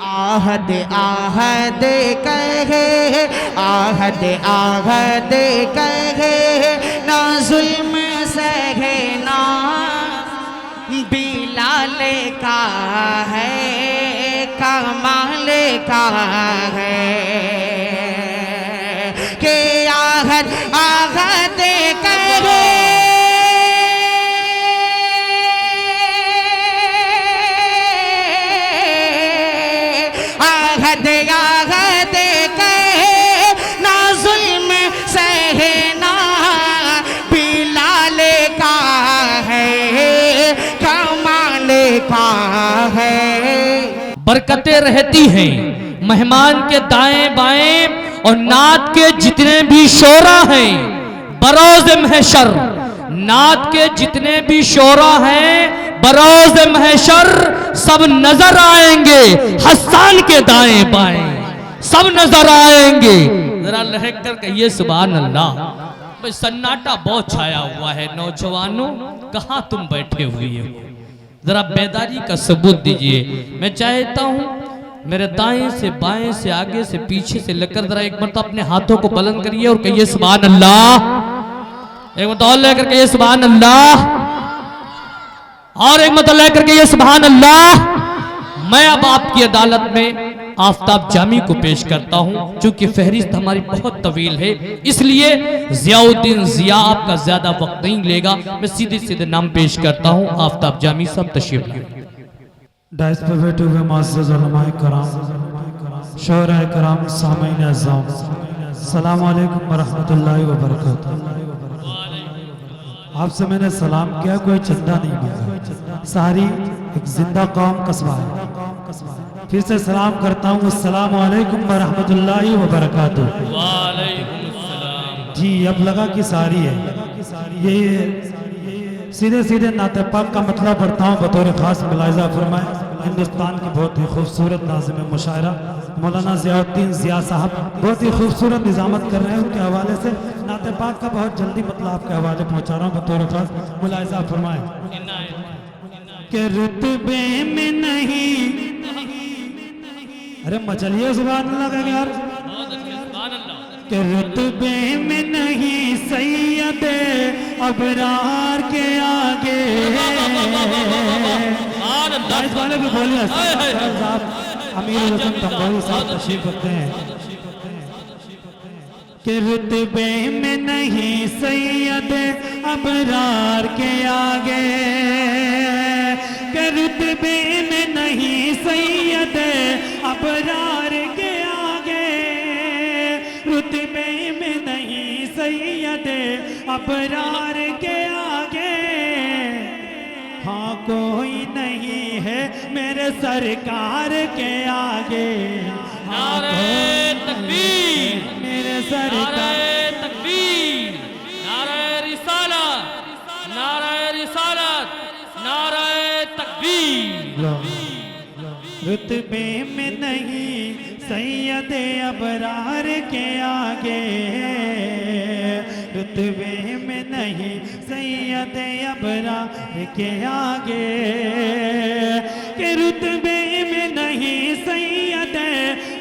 आहद आहद कहे, आहद आहद कहे, ना जुल्म सहे ना बिलाल का है, कमाल का है कि आहद आहद कहे, आहद आहद कहे, ना जुल्म सहे ना बिलाल का है, कमाल का है। बरकतें रहती हैं मेहमान के दाएं बाएं, और नात के जितने भी शोरा हैं बरोज महशर, नात के जितने भी शोरा हैं बरोज महशर सब नजर आएंगे, हस्सान के दाएं बाएं सब नजर आएंगे। जरा लहक कर कहिए सुभान अल्लाह। भाई सन्नाटा बहुत छाया हुआ है, नौजवानों कहां तुम बैठे हुए हो, जरा बेदारी का सबूत दीजिए। मैं चाहता हूं मेरे दाएं से बाएं से आगे से पीछे से लेकर जरा एक मरतबा अपने हाथों को बुलंद करिए और कहिए सुभान अल्लाह। एक मरतबा और लेकर कहिए सुभान अल्लाह, और एक मरतबा लेकर कहिए सुभान अल्लाह। मैं अब आपकी अदालत में आफताब जामी को पेश करता हूं। चूंकि फहरिस्त हमारी बहुत तवील है, इसलिए जियाउद्दीन जिया आपका ज्यादा वक्त नहीं लेगा। मैं सीधे सीधे नाम पेश करता हूं, आफताब जामी साहब तशरीफ लाएं। डाइस पर बैठे हुए मुअज़्ज़ज़ उलमाए कराम, शोहराए कराम, सामीन अज़्ज़ाम, अस्सलामु अलैकुम व रहमतुल्लाहि व बरकातुहू। आपसे मैंने सलाम किया, कोई चंदा नहीं मांगा, सारी एक जिंदा कौम कस्बा है। फिर से सलाम करता हूँ, अस्सलामु अलैकुम व रहमतुल्लाहि व बरकातुहू। जी अब लगा कि सारी है, ये सीधे सीधे नाते पाक का मतलब पढ़ता हूँ बतौर खास मुलाहिज़ा फरमाए। हिंदुस्तान की बहुत ही खूबसूरत नाज़िम मुशायरा मौलाना ज़ियाउद्दीन ज़िया साहब बहुत ही खूबसूरत निज़ामत कर रहे हैं, उनके हवाले से नाते पाक का बहुत जल्दी मतलब आपके हवाले पहुँचा रहा हूँ बतौर खास मुलाहिज़ा फरमाए। के रुतबे में नहीं, अरे मचलिए सुभान अल्लाह का यार, के रुतबे में नहीं सैयदे अबरार के आगे। इस वाले भी बोलिए साहब, अमीर हुसैन तंबोही साहब तशरीफ रखते हैं। के रुतबे में नहीं सैयदे अबरार के आगे, के रुतबे में नहीं सैयदे अबरार के आगे, रुतबे में नहीं सैयदे अबरार के आगे। हाँ कोई नहीं है मेरे सरकार के आगे, नारे तकबीर, मेरे सरकार, तकबीर, नारे रिसालत, नारे रिसालत, नारे तकबीर। रुतबे में नहीं सैयदे अबरार के आगे, रुतबे में नहीं सैयदे अबरार के आगे, के रुतबे में नहीं सैयदे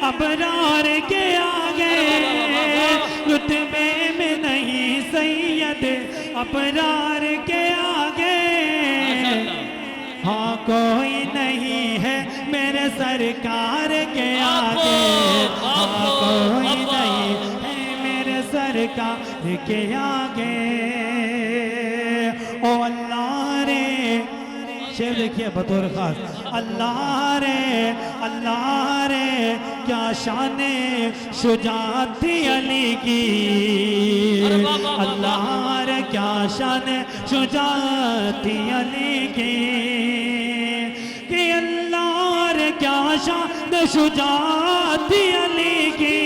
अबरार के आगे, रुतबे में नहीं सैयदे अबरार के आगे। हाँ कोई नहीं है मेरे सरकार के आगे, हाँ कोई नहीं है मेरे सरकार के आगे। ओ अल्लाह रे, शेर देखिए बतौर खास, अल्लाह रे क्या शाने शुजाअत थी अली की, अल्लाह रे क्या शाने शुजाअत थी अली की, कि अल्लाह रे क्या शान शुजाअत थी अली की,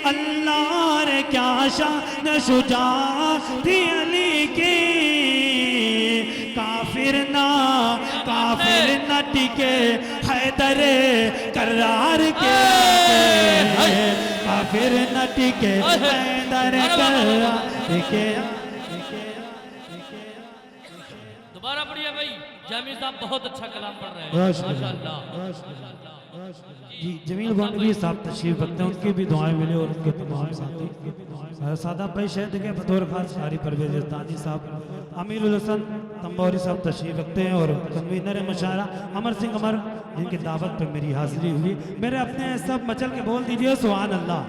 अल्लाह रे क्या शान शुजाअत थी अली की। काफिर न टिके हैदर करार के आगे, काफिर न टिके हैदर करार के। दोबारा पढ़िए भाई, जामी साहब बहुत अच्छा कलाम पढ़ रहे हैं माशाअल्लाह। जी जमील गोंडवी साहब तशरीफ रखते हैं, उनकी भी दुआएं मिले और उनके तमाम साथी सादाब भाई शहद के बतौर खास शारी परवेज तानी साहब, अमीरुल हसन तंबौरी साहब तशरीफ रखते हैं और कन्वीनर मुशायरा अमर सिंह अमर, जिनकी दावत पर मेरी हाजिरी हुई। मेरे अपने सब मचल के बोल दीजिए सुभान अल्लाह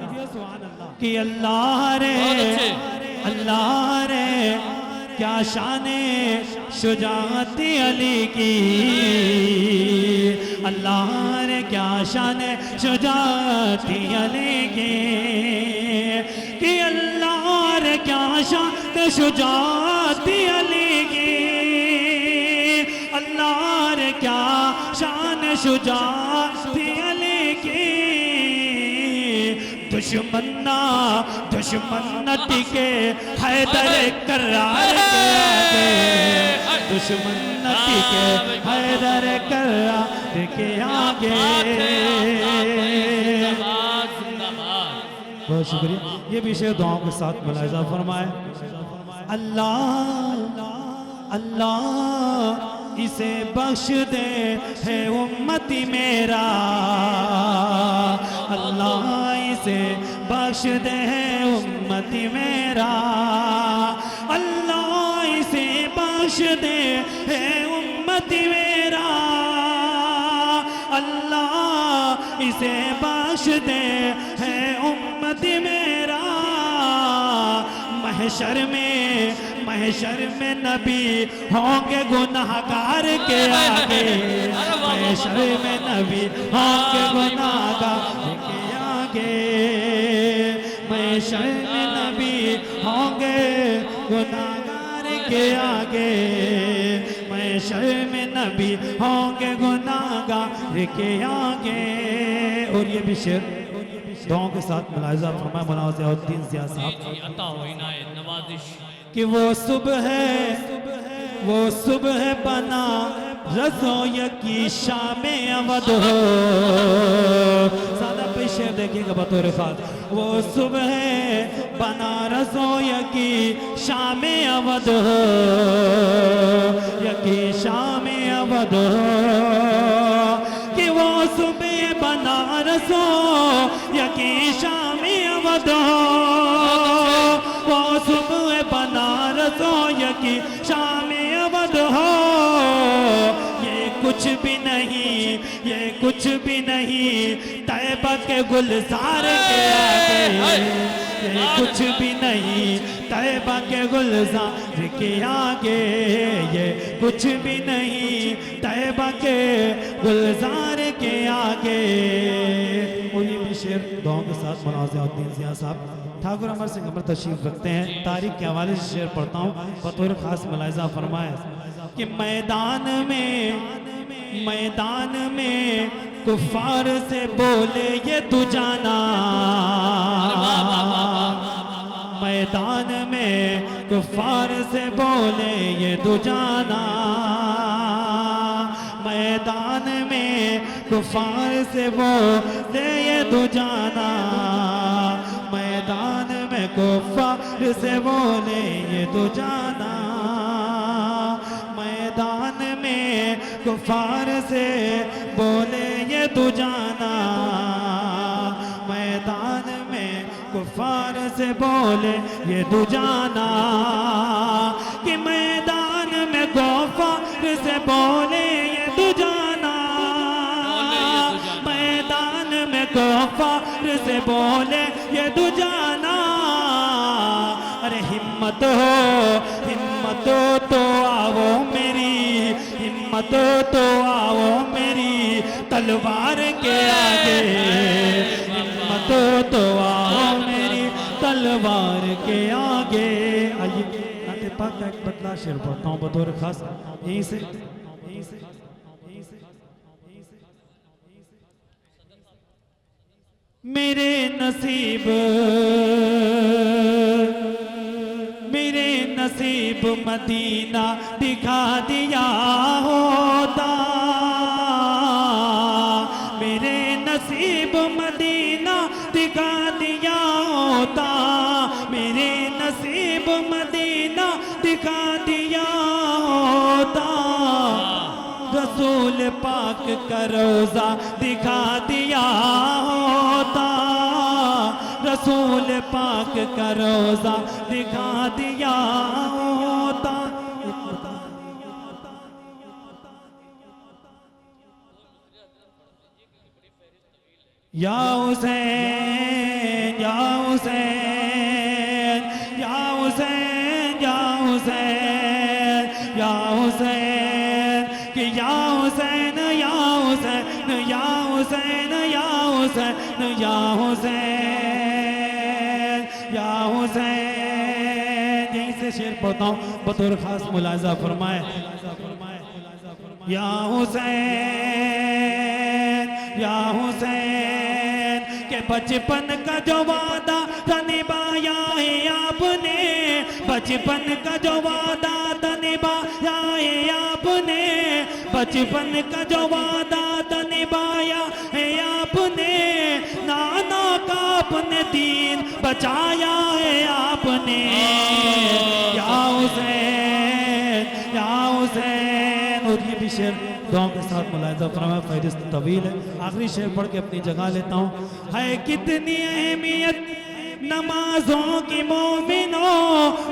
कि अल्लाह रे अल्लाह रे क्या शाने शुजाअती अली की, अल्लाह रे क्या शाने शुजाअती अली की, कि अल्लाह रे क्या शान शुजाअती अली की, अल्लाह रे क्या शान शुजाअती अली की, दुश्मन न टिके हैदर करार के आगे, दुश्मन न टिके हैदर करार के आगे। बहुत शुक्रिया। ये भी शेर दुआओं के साथ मुलाहिजा फरमाए। अल्लाह अल्लाह इसे बख्श दे है उम्मती मेरा, अल्लाह इसे बख्श दे है उम्मती मेरा, अल्लाह इसे बख्श दे है उम्मती मेरा, अल्लाह इसे बख्श दे है उम्मती मेरा। महशर में नबी होंगे गुनाहगार के आगे, महशर में नबी होंगे गुनाहगार के आगे, महशर में नबी होंगे गुनाहगार के आगे, महशर में नबी होंगे गुनाहगार के आगे। और ये भी शेर दुआओं के साथ मुलाहिजा फरमाए मौलाना ज़ियाउद्दीन ज़िया साहब कि वो सुबह बना रज़ोय की शाम अवध हो। सादा पे शेर देखिएगा बतौर खास, वो सुबह बना रज़ोय की शाम अवध हो, यकी शाम अवध हो, कि वो सुबह बनारस हो यकी शाम अवध हो, वो सुबह बनारस हो यकी शाम अवध हो। ये कुछ भी नहीं, ये कुछ भी नहीं तैबा के गुलजार के आगे, ये कुछ भी नहीं तैबा के गुलजार के आगे, ये कुछ भी नहीं तैबा के गुलजार के आगे। और ये भी शेर दुआओं के साथ मौलाना ज़ियाउद्दीन ज़िया साहब ठाकुर अमर सिंह अमर तशरीफ रखते हैं। तारीख के हवाले से शेर पढ़ता हूँ, बतौर खास मुलाहिजा फरमाए कि मैदान में कुफार से बोले ये तू जाना, मैदान में कुफार से बोले ये तू जाना, मैदान में कुफार से बोले ये तू जाना, मैदान में कुफार से बोले ये तू जाना, मैदान में कुफार से बोले ये तू जाना, मैदान में कुफार से बोले ये तू जाना, कि मैदान में कुफार से बोले ये तू जाना, मैदान में कुफार से बोले ये तू जाना। अरे हिम्मत हो तो आओ मेरी, हिम्मत हो तो आओ मेरी तलवार के आगे, हिम्मत हो तो आओ मेरी तलवार के आगे। आइए नाते पाक का एक बदला शेर पढ़ता हूँ बतौर खास, यहीं से मेरे नसीब मदीना दिखा दिया होता, मेरे नसीब मदीना दिखा दिया होता, मेरे नसीब मदीना दिखा दिया होता। रसूल पाक का रोजा दिखा दिया होता, रसूल पाक का रोजा दिखा दिया होता। या हुसैन या हुसैन या हुसैन या हुसैन या हुसैन कि या हुसैन या हुसैन या हुसैन या हुसैन या हुसैन या हुसैन। यहीं से शेर पढ़ता हूँ बतौर खास मुलाजा फरमाए। या हुसैन या हुसैन के बचपन का जो वादा था निभाया है आपने, बचपन का जो वादा था निभाया है आपने, बचपन का जो वादा था निभाया है आपने, नाना का अपने दीन बचाया है आपने। या हुसैन या हुसैन। और ये भी शेर दुआओं के साथ मुलाहिजा फरमाया, फहरिस्त तवील है। आखिरी शेर पढ़ के अपनी जगह लेता हूँ। है कितनी अहमियत नमाजों की मोमिनों,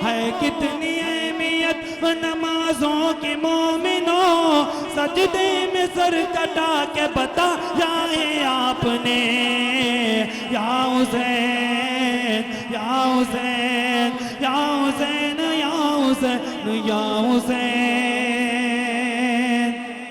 है कितनी अहमियत नमाजों की मोमिनों, सजदे में सर कटा के बताया है आपने। या हुसैन या हुसैन या हुसैन या हुसैन या हुसैन